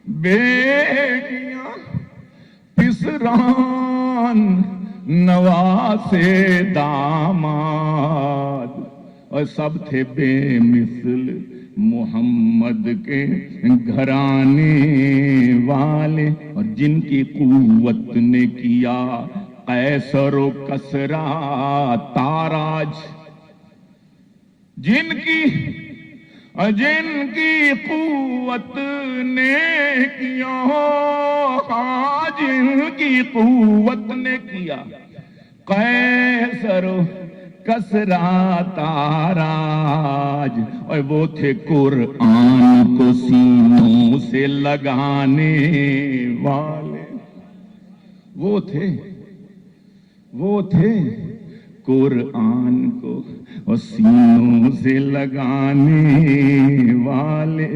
بیٹیاں پسران نواسے داماد اور سب تھے بے مثل محمد کے گھرانے والے، اور جن کی قوت نے کیا قیصر و کسریٰ تاراج، جن کی قوت نے کیا، جن کی قوت نے کیا قیصر و کسریٰ تاراج، اور وہ تھے قرآن کو سینوں سے لگانے والے، وہ تھے قرآن کو اور سینوں سے لگانے والے،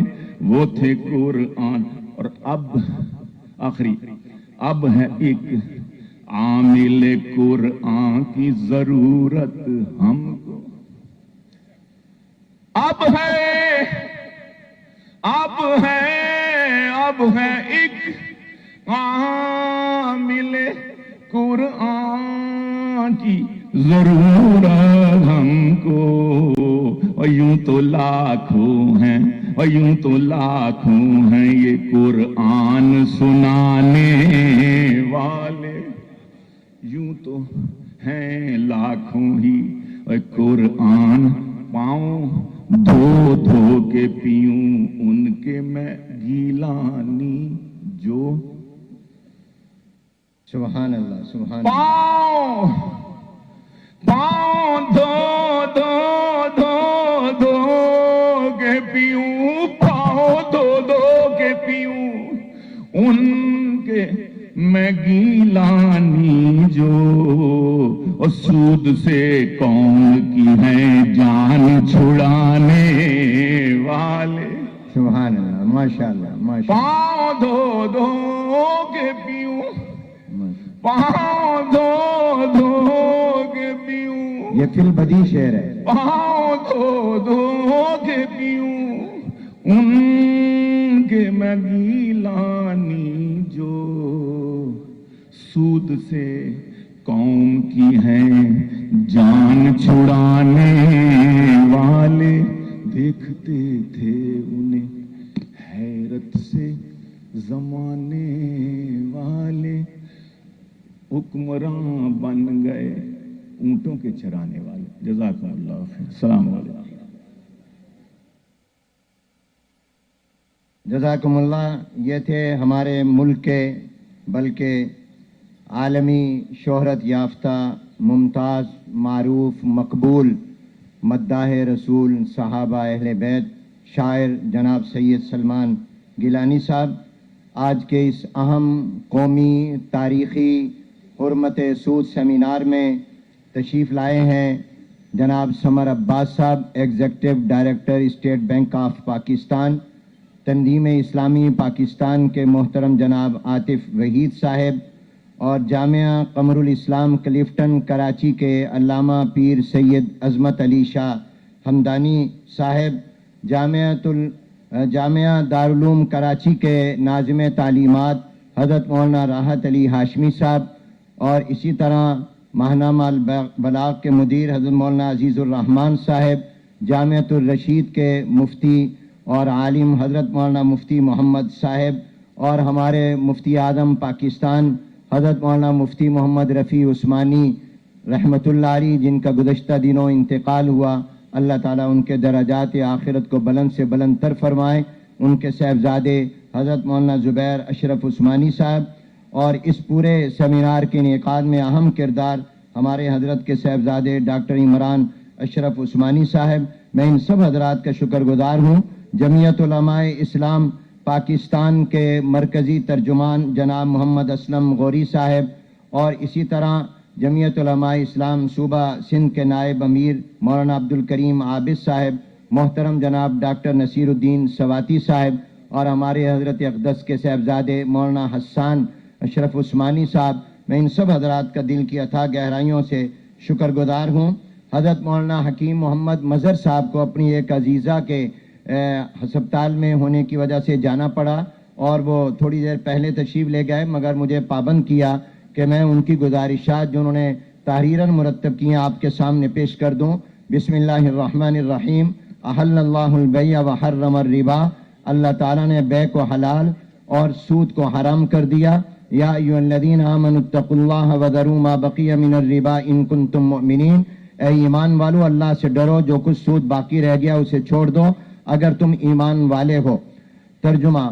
وہ تھے قرآن۔ اور اب آخری اب ہے ایک عامل قرآن کی ضرورت ہم کو، اب ہے ایک عامل قرآن کی ضرورت ہم کو، اور یوں تو لاکھوں ہیں یہ قرآن سنانے والے، یوں تو ہیں لاکھوں ہی قرآن پاؤں دھو دھو کے پیوں ان کے میں گیلانی جو۔ سبحان اللہ، سبحان اللہ۔ پاؤں دھو دھو دھو دھو کے پیوں، پاؤں دھو دھو کے پیوں ان کے میں گیلانی جو، اور سود سے قوم کی ہیں جان چھڑانے والے۔ سبحان اللہ، ماشاءاللہ، ماشاءاللہ۔ پاؤں دھو دھو کے پیوں، پاؤں دھو دھو کے پیوں، یہ فی البدیع شعر ہے۔ پاؤں دھو دھو کے پیوں ان کے میں گیلانی جو، سود سے قوم کی ہیں جان چھڑانے والے، دیکھتے تھے انہیں حیرت سے زمانے والے، حکمراں بن گئے اونٹوں کے چرانے والے۔ جزاکم اللہ خیر، السلام علیکم۔ جزاکم اللہ۔ یہ تھے ہمارے ملک کے بلکہ عالمی شہرت یافتہ ممتاز، معروف، مقبول مداح رسول، صحابہ اہل بیت، شاعر جناب سید سلمان گیلانی صاحب۔ آج کے اس اہم قومی تاریخی حرمت سود سیمینار میں تشریف لائے ہیں جناب سمر عباس صاحب، executive director state bank of Pakistan, تنظیم اسلامی پاکستان کے محترم جناب عاطف وحید صاحب، اور جامعہ قمر الاسلام کلیفٹن کراچی کے علامہ پیر سید عظمت علی شاہ حمدانی صاحب، جامعہ دارالعلوم کراچی کے ناظم تعلیمات حضرت مولانا راحت علی ہاشمی صاحب، اور اسی طرح ماہنامہ البلاغ کے مدیر حضرت مولانا عزیز الرحمان صاحب، جامعۃ الرشید کے مفتی اور عالم حضرت مولانا مفتی محمد صاحب، اور ہمارے مفتی اعظم پاکستان حضرت مولانا مفتی محمد رفیع عثمانی رحمۃ اللہ علیہ، جن کا گزشتہ دنوں انتقال ہوا۔ اللہ تعالیٰ ان کے درجات آخرت کو بلند سے بلند تر فرمائے۔ ان کے صاحبزادے حضرت مولانا زبیر اشرف عثمانی صاحب، اور اس پورے سیمینار کے انعقاد میں اہم کردار ہمارے حضرت کے صاحبزادے ڈاکٹر عمران اشرف عثمانی صاحب۔ میں ان سب حضرات کا شکر گزار ہوں۔ جمعیت علماء اسلام پاکستان کے مرکزی ترجمان جناب محمد اسلم غوری صاحب، اور اسی طرح جمعیت علماء اسلام صوبہ سندھ کے نائب امیر مولانا عبدالکریم عابد صاحب، محترم جناب ڈاکٹر نصیر الدین سواتی صاحب، اور ہمارے حضرت اقدس کے صاحبزادے مولانا حسان اشرف عثمانی صاحب۔ میں ان سب حضرات کا دل کی اتھاہ گہرائیوں سے شکر گزار ہوں۔ حضرت مولانا حکیم محمد مظہر صاحب کو اپنی ایک عزیزہ کے ہسپتال میں ہونے کی وجہ سے جانا پڑا اور وہ تھوڑی دیر پہلے تشریف لے گئے، مگر مجھے پابند کیا کہ میں ان کی گزارشات جو انہوں نے تحریراً مرتب کی ہیں آپ کے سامنے پیش کر دوں۔ بسم اللہ الرحمن الرحیم۔ احل اللہ البیع وحرم الربا، اللہ تعالیٰ نے بے کو حلال اور سود کو حرام کر دیا۔ یا ایھا الذین آمنوا اتقوا اللہ وذروا ما بقی من الربا ان کنتم مؤمنین، اے ایمان والو اللہ سے ڈرو، جو کچھ سود باقی رہ گیا اسے چھوڑ دو اگر تم ایمان والے ہو۔ ترجمہ۔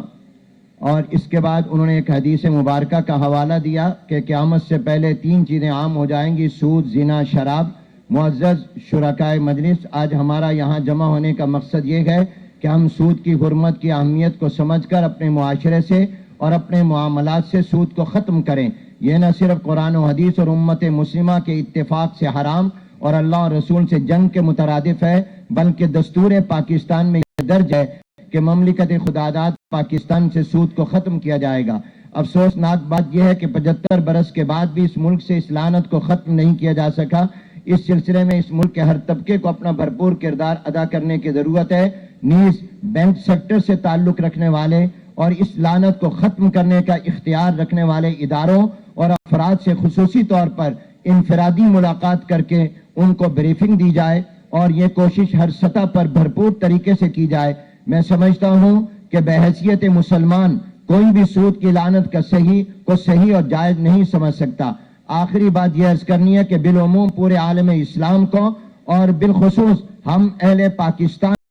اور اس کے بعد انہوں نے ایک حدیث مبارکہ کا حوالہ دیا کہ قیامت سے پہلے 3 چیزیں عام ہو جائیں گی: سود، زنا، شراب۔ معزز شرکائے مجلس، آج ہمارا یہاں جمع ہونے کا مقصد یہ ہے کہ ہم سود کی حرمت کی اہمیت کو سمجھ کر اپنے معاشرے سے اور اپنے معاملات سے سود کو ختم کریں۔ یہ نہ صرف قرآن و حدیث اور امت مسلمہ کے اتفاق سے حرام اور اللہ اور رسول سے جنگ کے مترادف ہے، بلکہ دستور پاکستان میں یہ درج ہے کہ مملکت خداداد پاکستان سے سود کو ختم کیا جائے گا۔ افسوسناک بات یہ ہے کہ 75 برس کے بعد بھی اس ملک سے اس لعنت کو ختم نہیں کیا جا سکا۔ اس سلسلے میں اس ملک کے ہر طبقے کو اپنا بھرپور کردار ادا کرنے کی ضرورت ہے، نیز بینک سیکٹر سے تعلق رکھنے والے اور اس لعنت کو ختم کرنے کا اختیار رکھنے والے اداروں اور افراد سے خصوصی طور پر انفرادی ملاقات کر کے ان کو بریفنگ دی جائے اور یہ کوشش ہر سطح پر بھرپور طریقے سے کی جائے۔ میں سمجھتا ہوں کہ بحیثیت مسلمان کوئی بھی سود کی لعنت کا صحیح اور جائز نہیں سمجھ سکتا۔ آخری بات یہ عرض کرنی ہے کہ بالعموم پورے عالم اسلام کو اور بالخصوص ہم اہل پاکستان